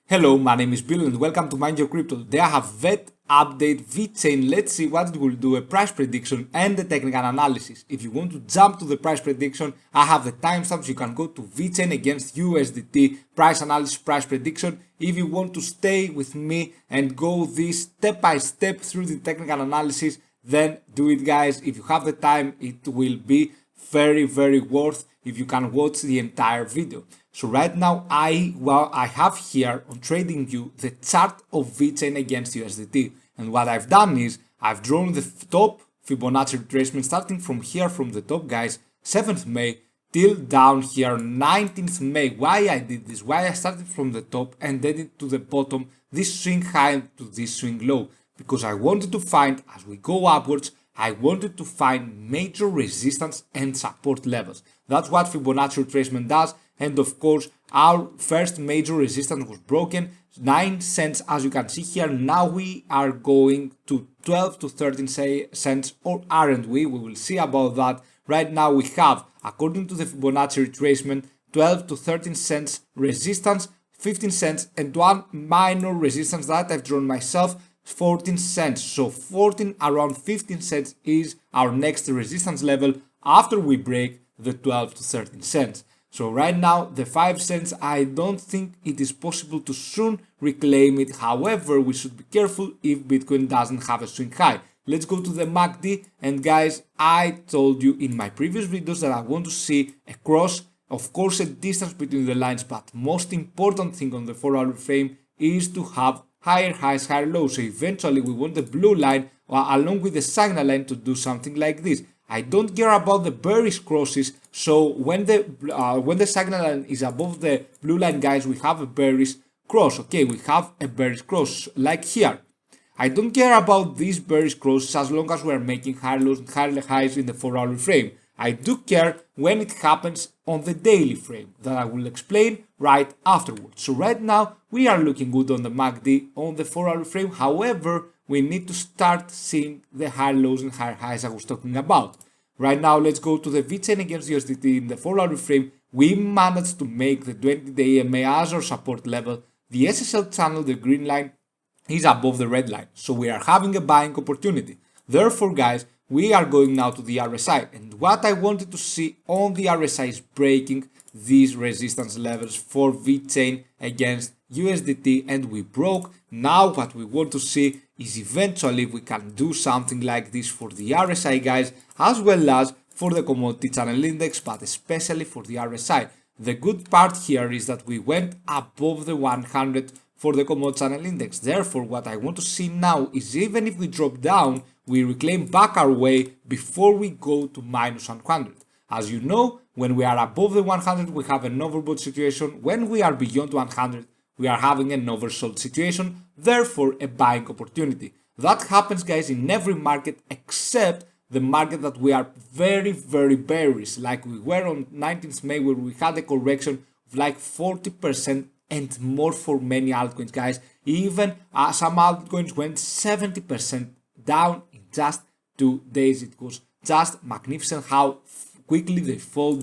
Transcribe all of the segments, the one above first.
Hello, my name is Bill and welcome to MindYourCrypto. Today I have VET update VECHAIN. Let's see what it will do, a price prediction and the technical analysis. If you want to jump to the price prediction, I have the timestamps. You can go to VECHAIN against USDT price analysis, price prediction. If you want to stay with me and go this step by step through the technical analysis, then do it, guys. If you have the time, it will be very worth if you can watch the entire video. So right now I have here on TradingView the chart of VECHAIN against USDT, and what I've done is I've drawn the top Fibonacci retracement starting from here, from the top, guys, 7th May till down here 19th May. Why I did this, why I started from the top and then it to the bottom, this swing high to this swing low, because I wanted to find, as we go upwards, I wanted to find major resistance and support levels. That's what Fibonacci retracement does. And of course, our first major resistance was broken, 9 cents, as you can see here. Now we are going to 12 to 13 cents, or aren't we? We will see about that. Right now we have, according to the Fibonacci retracement, 12 to 13 cents resistance, 15 cents, and one minor resistance that I've drawn myself, 14 cents. So 14 around 15 cents is our next resistance level after we break the 12 to 13 cents. So right now the 5 cents, I don't think it is possible to soon reclaim it. However, we should be careful if Bitcoin doesn't have a swing high. Let's go to the MACD, and guys, I told you in my previous videos that I want to see a cross, of course a distance between the lines, but most important thing on the 4-hour frame is to have higher highs, higher lows. So eventually we want the blue line along with the signal line to do something like this. I don't care about the bearish crosses. So when the signal line is above the blue line, guys, we have a bearish cross. Okay, we have a bearish cross like here. I don't care about these bearish crosses as long as we are making higher lows and higher highs in the 4-hour frame. I do care when it happens on the daily frame, that I will explain right afterwards. So right now we are looking good on the MACD on the 4-hour frame. However, we need to start seeing the higher lows and higher highs I was talking about. Right now, let's go to the VECHAIN against USDT in the 4-hour frame. We managed to make the 20-day EMA as our support level. The SSL channel, the green line, is above the red line. So we are having a buying opportunity. Therefore, guys, we are going now to the RSI. And what I wanted to see on the RSI is breaking these resistance levels for VECHAIN against USDT, and we broke. Now what we want to see is eventually we can do something like this for the RSI, guys, as well as for the commodity channel index, but especially for the RSI. The good part here is that we went above the 100 for the commodity channel index. Therefore, what I want to see now is even if we drop down, we reclaim back our way before we go to minus 100. As you know, when we are above the 100, we have an overbought situation. When we are beyond 100, we are having an oversold situation, therefore a buying opportunity. That happens, guys, in every market except the market that we are very bearish, like we were on 19th May, where we had a correction of like 40% and more for many altcoins, guys. Even some altcoins went 70% down in just 2 days. It was just magnificent how quickly they fell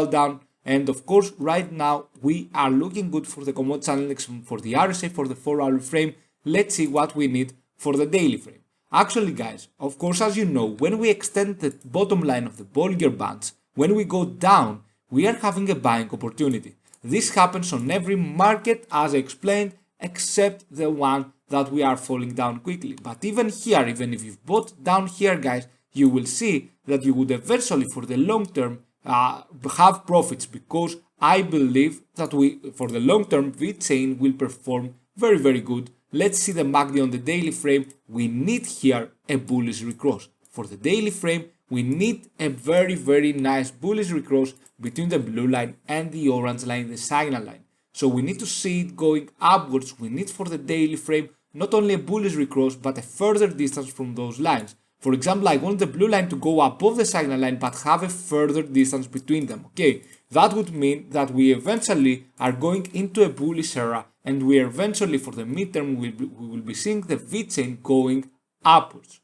down. And of course, right now we are looking good for the commodity channel index, for the RSI, for the 4-hour frame. Let's see what we need for the daily frame. Actually, guys, of course, as you know, when we extend the bottom line of the Bollinger bands, when we go down, we are having a buying opportunity. This happens on every market, as I explained, except the one that we are falling down quickly. But even here, even if you've bought down here, guys, you will see that you would eventually, for the long term, have profits, because I believe that for the long term, VECHAIN will perform very good. Let's see the MACD on the daily frame. We need here a bullish recross. For the daily frame, we need a very nice bullish recross between the blue line and the orange line, the signal line. So we need to see it going upwards. We need for the daily frame not only a bullish recross, but a further distance from those lines. For example, I want the blue line to go above the signal line, but have a further distance between them. Okay, that would mean that we eventually are going into a bullish era, and we eventually, for the midterm, we will be seeing the VECHAIN going upwards.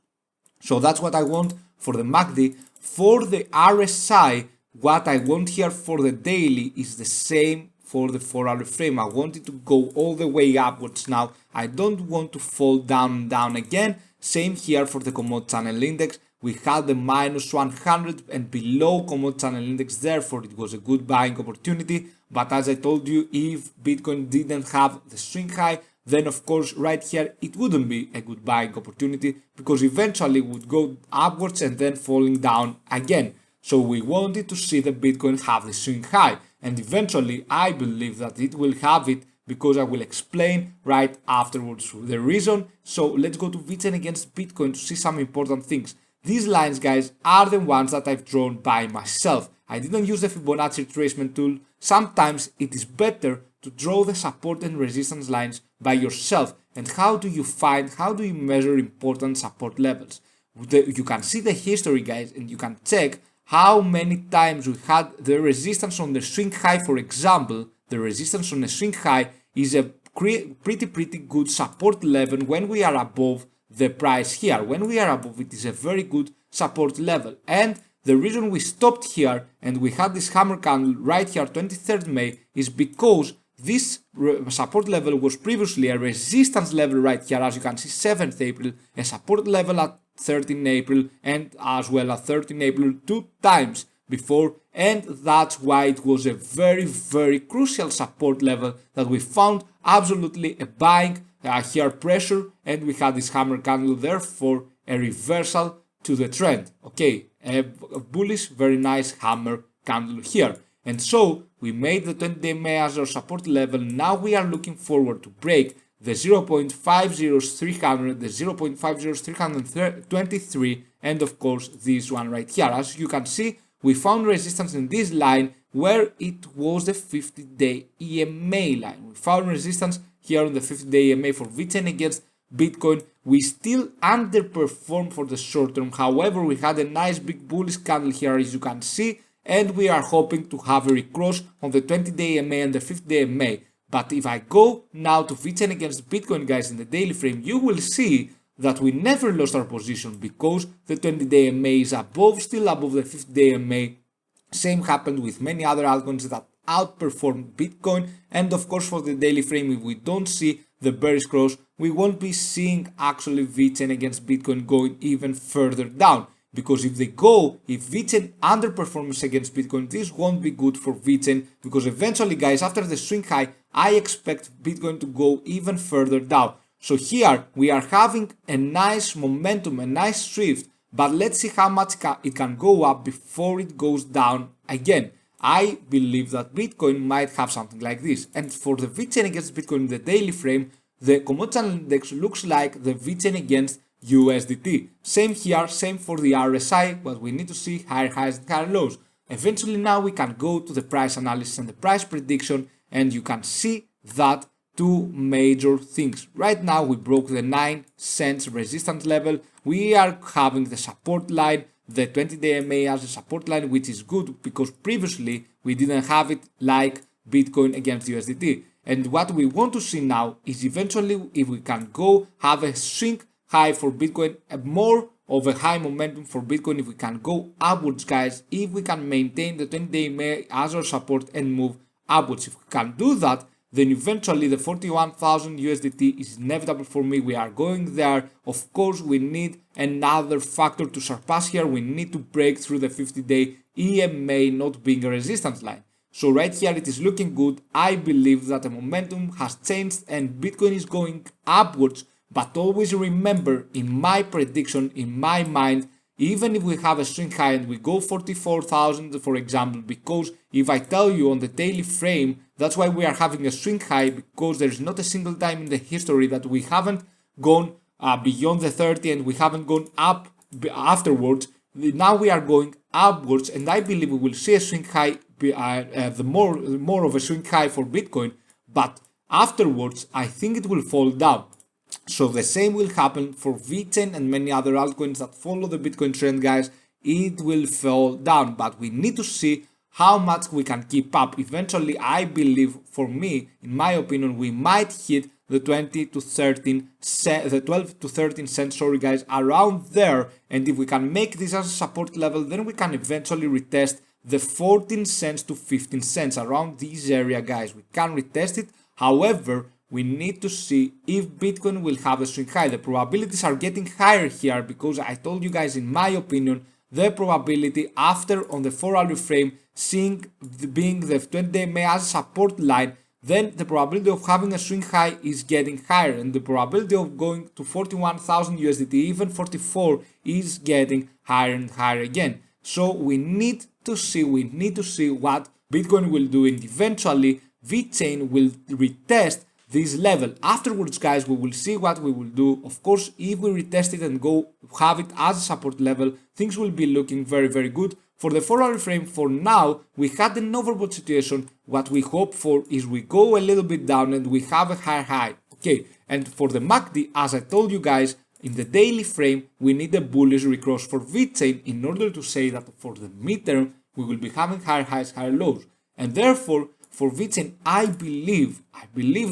So that's what I want for the MACD. For the RSI, what I want here for the daily is the same for the 4-hour frame. I want it to go all the way upwards now. I don't want to fall down again. Same here for the commodity channel index. We had the minus 100 and below commodity channel index, therefore it was a good buying opportunity. But as I told you, if Bitcoin didn't have the swing high, then of course right here it wouldn't be a good buying opportunity, because eventually it would go upwards and then falling down again. So we wanted to see the Bitcoin have the swing high, and eventually I believe that it will have it, because I will explain right afterwards the reason. So let's go to VECHAIN against Bitcoin to see some important things. These lines, guys, are the ones that I've drawn by myself. I didn't use the Fibonacci retracement tool. Sometimes it is better to draw the support and resistance lines by yourself. And how do you measure important support levels? You can see the history, guys, and you can check how many times we had the resistance on the swing high. For example, the resistance on the swing high is a pretty good support level when we are above the price here. When we are above, it is a very good support level. And the reason we stopped here and we had this hammer candle right here, 23rd May, is because this support level was previously a resistance level right here, as you can see, 7th April, a support level at 13 April and as well at 13 April 2 times before, and that's why it was a very crucial support level that we found absolutely a buying here pressure, and we had this hammer candle, therefore a reversal to the trend. Okay, a bullish, very nice hammer candle here. And so we made the 20-day MA as our support level. Now we are looking forward to break the 0.50300, the 0.50323, and of course this one right here. As you can see, we found resistance in this line where it was the 50-day EMA line. We found resistance here on the 50-day EMA for VECHAIN against Bitcoin. We still underperformed for the short term. However, we had a nice big bullish candle here, as you can see, and we are hoping to have a recross on the 20-day EMA and the 50-day EMA. But if I go now to VECHAIN against Bitcoin, guys, in the daily frame, you will see that we never lost our position because the 20-day EMA is still above the 50-day EMA. Same happened with many other altcoins that outperformed Bitcoin. And of course, for the daily frame, if we don't see the bearish cross, we won't be seeing actually VECHAIN against Bitcoin going even further down. Because if VECHAIN underperforms against Bitcoin, this won't be good for VECHAIN, because eventually, guys, after the swing high, I expect Bitcoin to go even further down. So here we are having a nice momentum, a nice shift, but let's see how much it can go up before it goes down again. I believe that Bitcoin might have something like this. And for the VECHAIN against Bitcoin in the daily frame, the commodity channel index looks like the VECHAIN against USDT. Same here, same for the RSI, but we need to see higher highs and higher lows. Eventually now we can go to the price analysis and the price prediction, and you can see that two major things. Right now we broke the 9 cents resistance level. We are having the support line, the 20-day MA as a support line, which is good because previously we didn't have it like Bitcoin against USDT. And what we want to see now is eventually if we can go have a swing high for Bitcoin, more of a high momentum for Bitcoin, if we can go upwards, guys, if we can maintain the 20-day MA as our support and move upwards. If we can do that, then eventually the 41,000 USDT is inevitable for me. We are going there. Of course, we need another factor to surpass here. We need to break through the 50-day EMA not being a resistance line. So right here it is looking good. I believe that the momentum has changed and Bitcoin is going upwards. But always remember, in my prediction, in my mind, even if we have a swing high and we go 44,000, for example, because if I tell you on the daily frame, that's why we are having a swing high, because there is not a single time in the history that we haven't gone beyond the 30 and we haven't gone up afterwards. Now we are going upwards, and I believe we will see a swing high, more of a swing high for Bitcoin, but afterwards I think it will fall down. So the same will happen for VECHAIN and many other altcoins that follow the Bitcoin trend, guys. It will fall down, but we need to see how much we can keep up. Eventually, I believe, for me, in my opinion, we might hit the 12 to 13 cents, sorry guys, around there. And if we can make this as a support level, then we can eventually retest the 14 cents to 15 cents around this area, guys. We can retest it. However, we need to see if Bitcoin will have a swing high. The probabilities are getting higher here because I told you guys, in my opinion, the probability after on the 4-hour frame being the 20-day MA as a support line, then the probability of having a swing high is getting higher, and the probability of going to 41,000 USDT, even 44, is getting higher and higher again. So we need to see what Bitcoin will do, and eventually VeChain will retest this level. Afterwards, guys, we will see what we will do. Of course, if we retest it and go have it as a support level, things will be looking very, very good. For the 4-hour frame, for now, we had an overbought situation. What we hope for is we go a little bit down and we have a higher high. Okay, and for the MACD, as I told you guys, in the daily frame, we need a bullish recross for VeChain in order to say that for the midterm, we will be having higher highs, higher lows. And therefore, for VeChain, I believe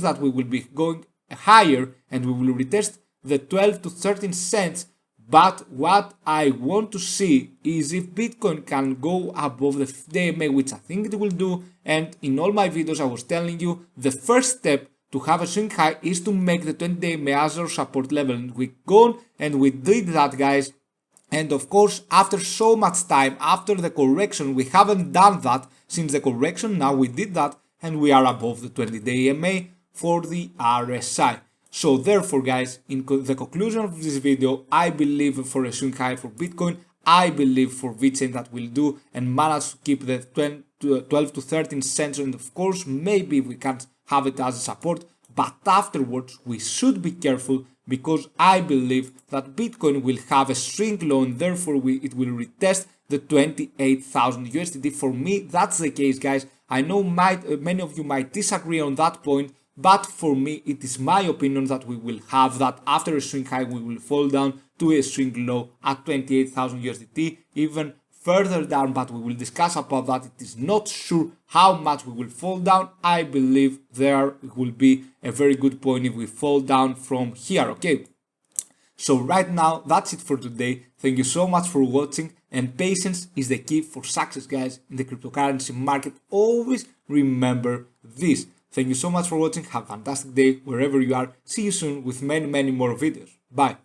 that we will be going higher and we will retest the 12 to 13 cents. But what I want to see is if Bitcoin can go above the 50-day MA, which I think it will do. And in all my videos, I was telling you the first step to have a swing high is to make the 20-day MA as our support level. And we gone and we did that, guys. And of course, after so much time, after the correction, we haven't done that since the correction. Now we did that and we are above the 20-day MA for the RSI. So therefore, guys, in the conclusion of this video, I believe for a swing high for Bitcoin, I believe for VeChain that will do and manage to keep the 12 to 13 cents. And of course, maybe we can't have it as a support, but afterwards we should be careful because I believe that Bitcoin will have a swing low and therefore it will retest the 28,000 USDT. For me, that's the case, guys. I know many of you might disagree on that point, but for me, it is my opinion that we will have that after a swing high, we will fall down to a swing low at 28,000 USDT, even further down, but we will discuss about that. It is not sure how much we will fall down. I believe there will be a very good point if we fall down from here, okay? So right now, that's it for today. Thank you so much for watching, and patience is the key for success, guys, in the cryptocurrency market. Always remember this. Thank you so much for watching. Have a fantastic day wherever you are. See you soon with many more videos. Bye.